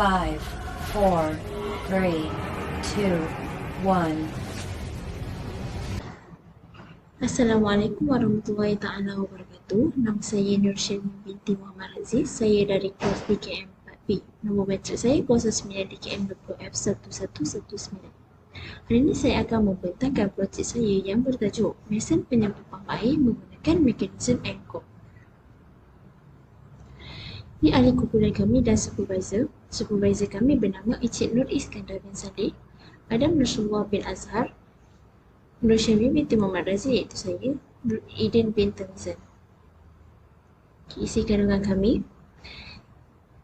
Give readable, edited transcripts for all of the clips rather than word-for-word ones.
5, 4, 3, 2, 1. Assalamualaikum warahmatullahi taala wabarakatuh. Nama saya Nur Syirmin binti Muhammad Aziz. Saya dari kelas DKM 4B. Nombor bateri saya 09 DKM 20F1119. Hari ini saya akan membentangkan projek saya yang bertajuk Mesin Penyembuh Pam Air menggunakan mekanisme Angkor. Ini ahli kumpulan kami dan supervisor. Supervisor kami bernama Encik Nur Iskandar bin Saleh, Adam Nasrullah bin Azhar, Nur Syirmin binti Muhammad Aziz, iaitu saya, Nur Eden bin Tamizan. Isi kandungan kami: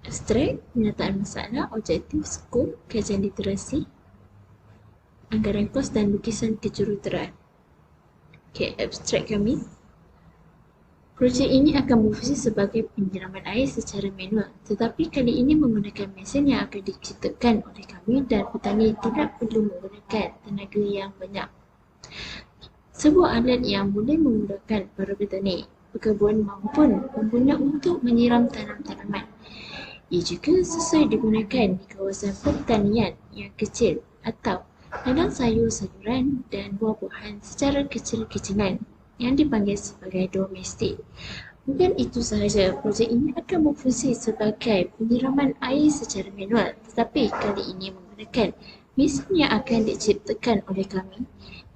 abstrak, penyataan masalah, objektif, skop, kajian literasi, anggaran kos dan lukisan kejuruteraan. Abstrak kami. Projek ini akan berfungsi sebagai penyiraman air secara manual, tetapi kali ini menggunakan mesin yang akan diciptakan oleh kami dan petani tidak perlu menggunakan tenaga yang banyak. Sebuah alat yang boleh memudahkan para petani berkebun maupun pengguna untuk menyiram tanam-tanaman. Ia juga sesuai digunakan di kawasan pertanian yang kecil atau ladang sayur-sayuran dan buah-buahan secara kecil-kecilan yang dipanggil sebagai domestik. Bukan itu sahaja, projek ini akan berfungsi sebagai penyiraman air secara manual, tetapi kali ini menggunakan mesin yang akan diciptakan oleh kami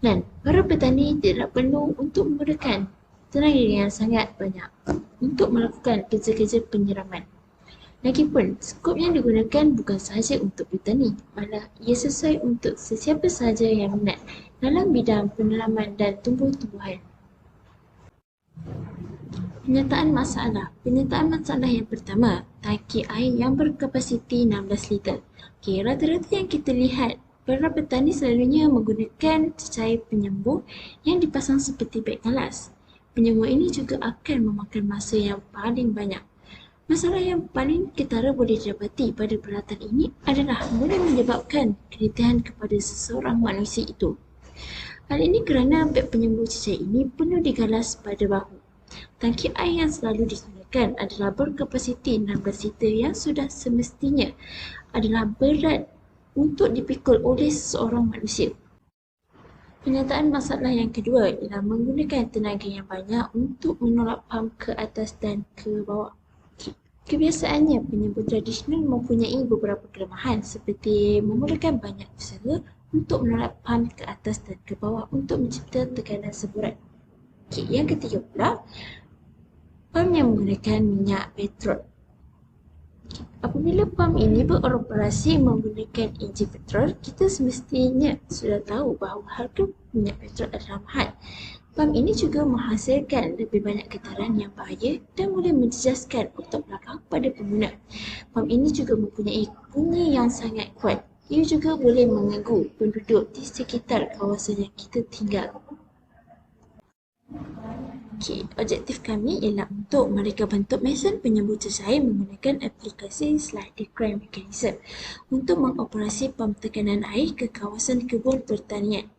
dan para petani tidak perlu untuk menggunakan tenaga yang sangat banyak untuk melakukan kerja-kerja penyiraman. Lagipun, skop yang digunakan bukan sahaja untuk petani, malah ia sesuai untuk sesiapa sahaja yang minat dalam bidang penanaman dan tumbuh-tumbuhan. Penyataan masalah. Penyataan masalah yang pertama, tangki air yang berkapasiti 16 liter. Rata-rata yang kita lihat, para petani selalunya menggunakan cecair penyembuh yang dipasang seperti beg galas. Penyembuh ini juga akan memakan masa yang paling banyak. Masalah yang paling ketara boleh didapati pada peralatan ini adalah boleh menyebabkan keletihan kepada seseorang manusia itu. Hal ini kerana beg penyembuh cecair ini penuh digalas pada bahu. Tangki air yang selalu digunakan adalah berkapasiti 16 liter yang sudah semestinya adalah berat untuk dipikul oleh seseorang manusia. Penyataan masalah yang kedua ialah menggunakan tenaga yang banyak untuk menolak pam ke atas dan ke bawah. Kebiasaannya, penyembuh tradisional mempunyai beberapa kelemahan seperti memerlukan banyak usaha untuk menolak pam ke atas dan ke bawah untuk mencipta tekanan semburat. Yang ketiga pula, pam yang menggunakan minyak petrol. Apabila pam ini beroperasi menggunakan enjin petrol, kita semestinya sudah tahu bahawa harga minyak petrol adalah mahal. Pam ini juga menghasilkan lebih banyak getaran yang bahaya dan boleh menjejaskan otak belakang pada pengguna. Pam ini juga mempunyai bunyi yang sangat kuat. Ia juga boleh mengganggu penduduk di sekitar kawasan yang kita tinggal. Objektif kami ialah untuk mereka bentuk mesin penyembuh cecair menggunakan aplikasi sliding crank mechanism untuk mengoperasi pam tekanan air ke kawasan kebun pertanian.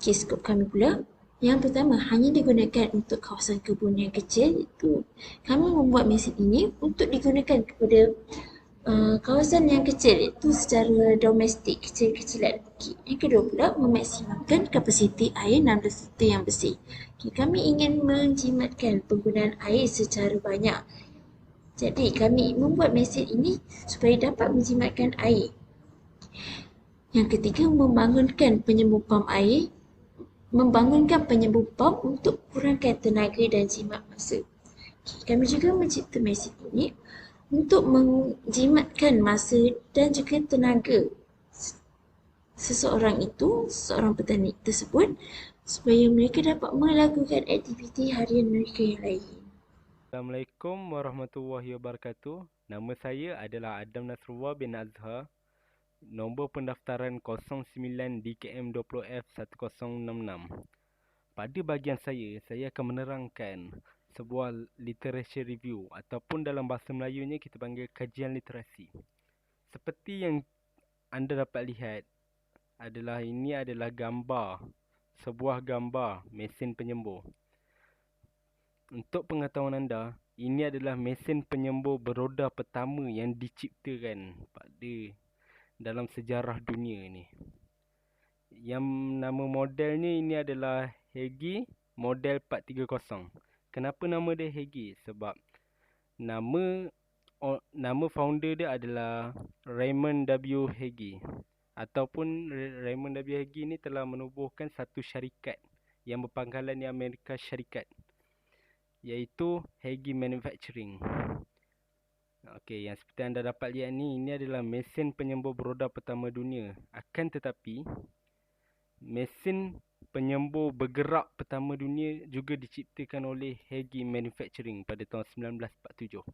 Skop kami pula, yang pertama hanya digunakan untuk kawasan kebun yang kecil, iaitu kami membuat mesin ini untuk digunakan kepada kawasan yang kecil, iaitu secara domestik, kecil-kecilan. Yang kedua pula, memaksimumkan kapasiti air 16 liter yang bersih. Kami ingin menjimatkan penggunaan air secara banyak. Jadi kami membuat mesin ini supaya dapat menjimatkan air. Yang ketiga, membangunkan penyembuh pam untuk kurangkan tenaga dan jimat masa. Kami juga mencipta mesin ini untuk menjimatkan masa dan juga tenaga seseorang petani tersebut, supaya mereka dapat melakukan aktiviti harian mereka yang lain. Assalamualaikum warahmatullahi wabarakatuh. Nama saya adalah Adam Nasrullah bin Azhar. Nombor pendaftaran 09 DKM 20F1066. Pada bahagian saya akan menerangkan sebuah literature review ataupun dalam bahasa Melayunya kita panggil kajian literasi. Seperti yang anda dapat lihat, ini adalah sebuah gambar mesin penyembuh. Untuk pengetahuan anda, Ini adalah mesin penyembur beroda pertama yang diciptakan dalam sejarah dunia ni. Yang nama modelnya ini adalah Hegi model 430. Kenapa nama dia Hegi? Sebab nama founder dia adalah Raymond W. Hegi. Ataupun Raymond W. Hegi ni telah menubuhkan satu syarikat yang berpangkalan di Amerika Syarikat, iaitu Hegi Manufacturing. Okey, yang seperti anda dapat lihat ni, ini adalah mesin penyembur beroda pertama dunia. Akan tetapi, mesin penyembur bergerak pertama dunia juga diciptakan oleh Hegi Manufacturing pada tahun 1947.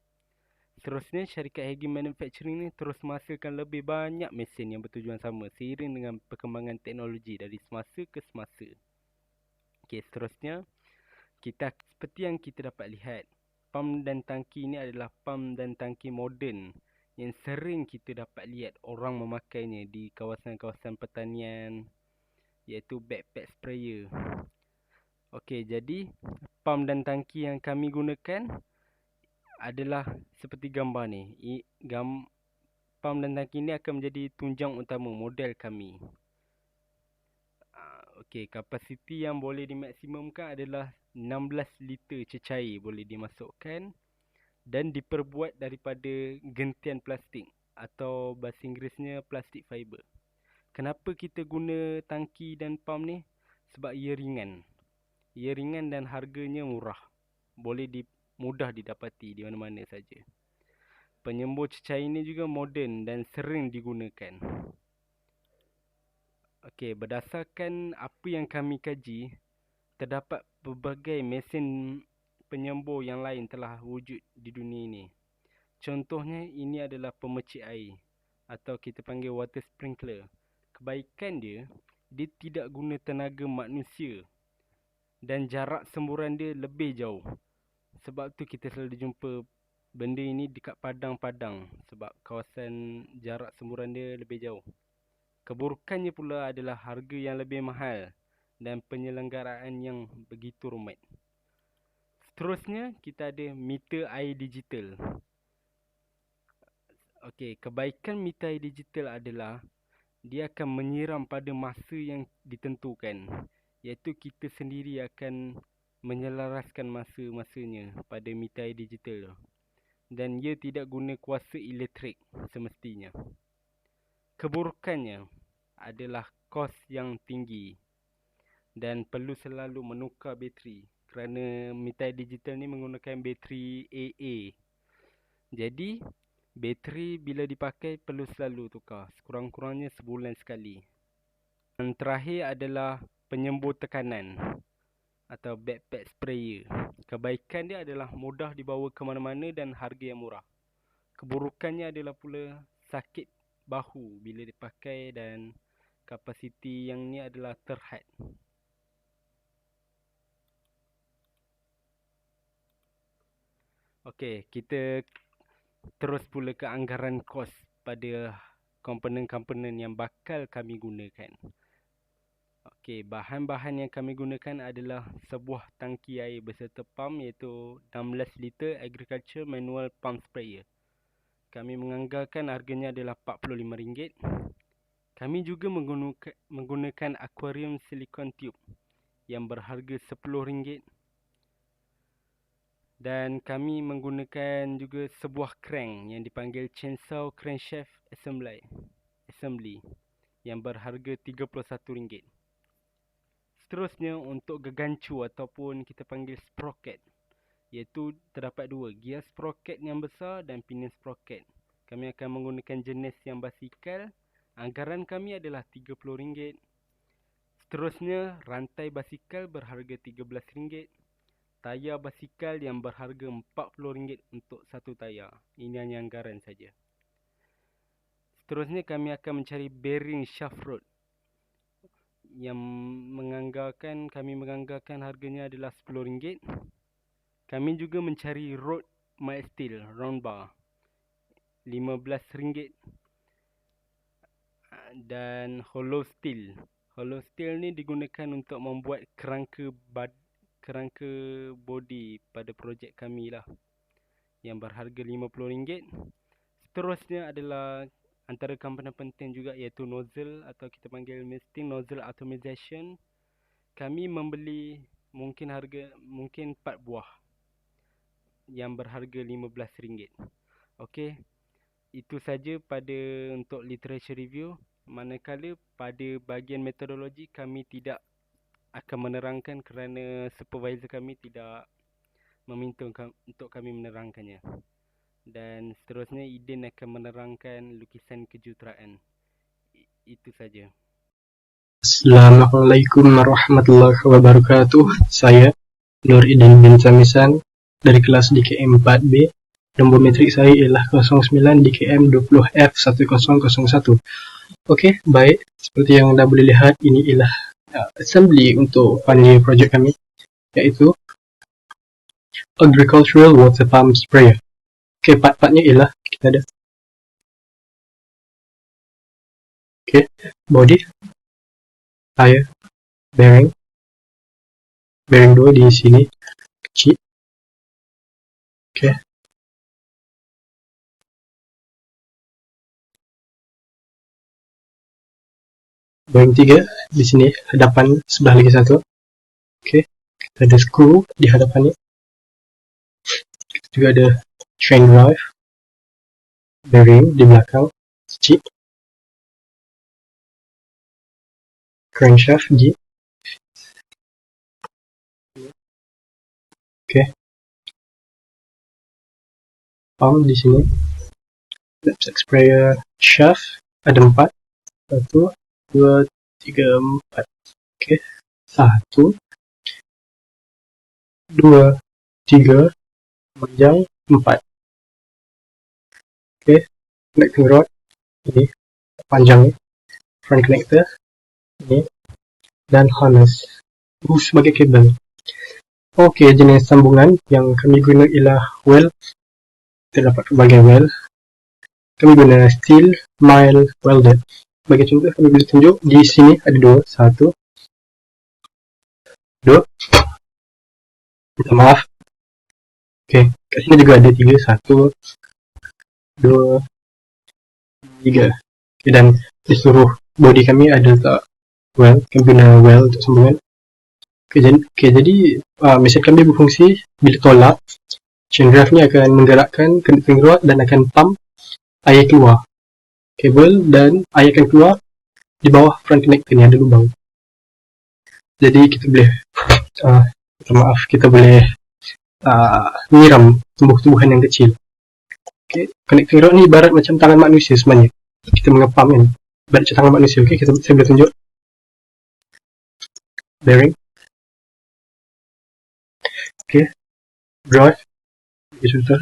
Seterusnya, syarikat Hegi Manufacturing ni terus menghasilkan lebih banyak mesin yang bertujuan sama seiring dengan perkembangan teknologi dari semasa ke semasa. Okey, seterusnya, seperti yang kita dapat lihat, pam dan tangki ini adalah pam dan tangki moden yang sering kita dapat lihat orang memakainya di kawasan-kawasan pertanian, iaitu backpack sprayer. Okey, jadi pam dan tangki yang kami gunakan adalah seperti gambar ni. Pam dan tangki ini akan menjadi tunjang utama model kami. Okey, kapasiti yang boleh dimaksimumkan adalah 16 liter cecair boleh dimasukkan dan diperbuat daripada gentian plastik atau bahasa Inggerisnya plastik fiber. Kenapa kita guna tangki dan pam ni? Sebab ia ringan. Ia ringan dan harganya murah. Boleh mudah didapati di mana-mana saja. Penyembur cecair ini juga moden dan sering digunakan. Okey, berdasarkan apa yang kami kaji, terdapat pelbagai mesin penyembur yang lain telah wujud di dunia ini. Contohnya, ini adalah pemercik air atau kita panggil water sprinkler. Kebaikan dia tidak guna tenaga manusia dan jarak semburan dia lebih jauh. Sebab tu kita selalu jumpa benda ini dekat padang-padang sebab kawasan jarak semburan dia lebih jauh. Keburukannya pula adalah harga yang lebih mahal dan penyelenggaraan yang begitu rumit. Seterusnya, kita ada meter air digital. Okey, kebaikan meter air digital adalah dia akan menyiram pada masa yang ditentukan, iaitu kita sendiri akan menyelaraskan masa-masanya pada meter air digital. Dan ia tidak guna kuasa elektrik semestinya. Keburukannya adalah kos yang tinggi dan perlu selalu menukar bateri kerana meter digital ni menggunakan bateri AA. Jadi, bateri bila dipakai perlu selalu tukar, sekurang-kurangnya sebulan sekali. Dan terakhir adalah penyembur tekanan atau backpack sprayer. Kebaikan dia adalah mudah dibawa ke mana-mana dan harga yang murah. Keburukannya adalah pula sakit bahu bila dipakai dan kapasiti yang ni adalah terhad. Okey, kita terus pula ke anggaran kos pada komponen-komponen yang bakal kami gunakan. Okey, bahan-bahan yang kami gunakan adalah sebuah tangki air beserta pam iaitu 16 liter agriculture manual pump sprayer. Kami menganggarkan harganya adalah RM45. Kami juga menggunakan aquarium silicone tube yang berharga RM10. Dan kami menggunakan juga sebuah crank yang dipanggil chainsaw crankshaft assembly yang berharga RM31. Seterusnya, untuk gegancu ataupun kita panggil sprocket, iaitu terdapat dua, gear sprocket yang besar dan pinion sprocket. Kami akan menggunakan jenis yang basikal. Anggaran kami adalah RM30. Seterusnya, rantai basikal berharga RM13. Tayar basikal yang berharga RM40 untuk satu tayar. Ini hanya anggaran saja. Seterusnya, kami akan mencari bearing shaft rod yang kami menganggarkan harganya adalah RM10. Kami juga mencari rod mild steel round bar RM15 dan hollow steel. Hollow steel ni digunakan untuk membuat kerangka body pada projek kami lah. yang berharga RM50. Seterusnya adalah antara komponen penting juga, iaitu nozzle atau kita panggil misting nozzle atomization. Kami membeli mungkin 4 buah yang berharga RM15. Okey, itu saja untuk literature review. Manakala pada bahagian metodologi kami tidak akan menerangkan kerana supervisor kami tidak meminta untuk kami menerangkannya. Dan seterusnya Eden akan menerangkan lukisan kejuruteraan. Itu saja. Assalamualaikum warahmatullahi wabarakatuh. Saya Nur Eden bin Samisan dari kelas DKM 4B. Nombor metrik saya ialah 09 DKM 20F1001. Okey, baik. Seperti yang anda boleh lihat, ini ialah assembly untuk final project kami, iaitu Agricultural Water Pump Sprayer. Okey, part-partnya ialah kita ada body, tire, bearing 2 di sini kecil. Okey, bearing 3 di sini, hadapan sebelah lagi satu. Okey, kita ada screw di hadapannya. Kita juga ada train drive, bearing di belakang kecil, crankshaft G. Okey, pump di sini, knapsack sprayer shaft ada 4, 1, 2, 3, 4. Okey, 1, 2, 3, panjang 4. Okey, connecting rod ini panjang, front connector ini, dan harness sebagai kabel. Okey, jenis sambungan yang kami guna ialah well. Terdapat pelbagai well. Kami guna steel mile welder. Sebagai contoh, kami boleh tunjuk di sini ada 2, 1, 2. Minta maaf. Okey, kat sini juga ada 3, 1, 2, 3. Okay, dan di seluruh body kami ada letak well. Kami guna well untuk sambungan. Okey, jadi mesin kami berfungsi bila tolak, chain drive ni akan menggerakkan connecting rod dan akan pump air keluar kabel, dan air akan keluar di bawah front connector ni ada lubang. Jadi kita boleh kita boleh menyiram tumbuh-tumbuhan yang kecil. Okey, connecting rod ni ibarat macam tangan manusia sebenarnya. Kita mengepam kan, ibarat macam tangan manusia. Okey, saya boleh tunjuk bearing. Okey, drive bagi contoh,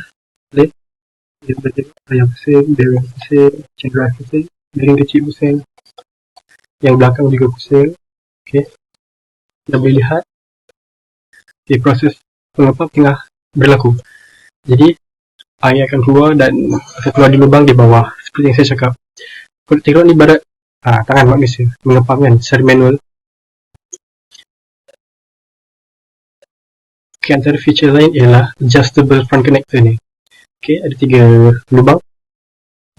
plate dia berjaya ayam pusing, bearing pusing, chain drive pusing, bearing kecil pusing, yang belakang juga pusing. Okey, anda boleh lihat proses pengepam tengah berlaku. Jadi air akan keluar dan akan keluar di lubang di bawah, seperti yang saya cakap. Connecting rod ni ibarat tangan manusia mengepam kan, secara manual. Okay, antara feature lain ialah adjustable front connector ni. Okay, ada 3 lubang.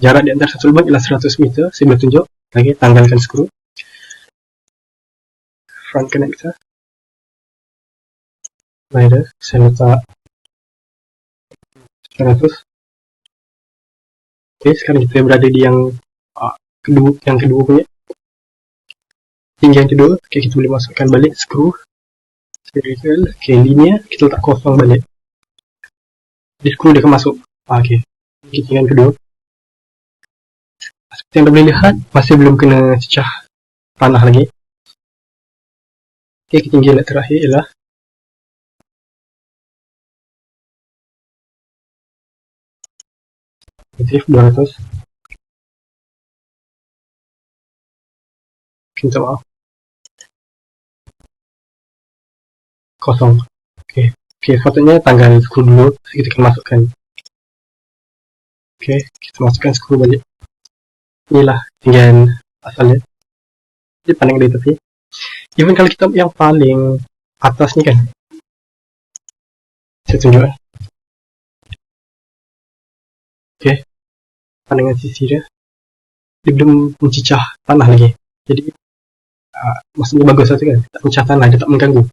Jarak di antara satu lubang ialah 100 meter. Saya boleh tunjuk. Okay, tanggalkan skru. Front connector. Baik, saya letak 100. Okay, sekarang kita berada di yang kedua punya. Tinggi yang kedua. Okay, kita boleh masukkan balik skru. Spherical. Okay, linear kita letak kosong balik. Di skru dia akan masuk. Okay, kita yang kedua. Seperti yang anda boleh lihat, masih belum kena cecah tanah lagi. Okay, ketinggian yang terakhir ialah negatif 200. Minta maaf. Kosong. Okay, sepatutnya tanggal skru dulu. Kita akan masukkan. Okay, kita masukkan skru balik. Inilah tinggian asalnya. Dia pandang dari tepi. Even kalau kita yang paling atas ni kan, saya tunjuk Okay, pandangan sisi dia belum mencicah tanah lagi. Jadi maksudnya bagus lah tu kan, tak mencicah tanah, dia tak mengganggu.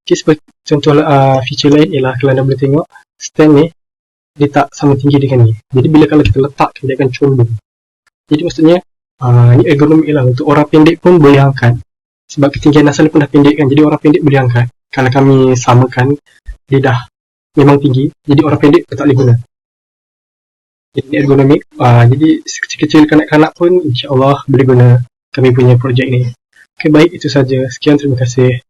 Okay, seperti contoh feature lain ialah kalau anda boleh tengok stand ni dia tak sama tinggi dengan ni. Jadi bila kalau kita letakkan dia akan condong. Jadi maksudnya ni ergonomik lah, untuk orang pendek pun boleh angkat sebab ketinggian asal pun dah pendek kan, jadi orang pendek boleh angkat. Kalau kami samakan dia dah memang tinggi, jadi orang pendek pun tak boleh guna. Jadi ni ergonomik, jadi sekecil-kecil kanak-kanak pun insya-Allah boleh guna kami punya projek ni. Okay, baik, itu saja. Sekian, terima kasih.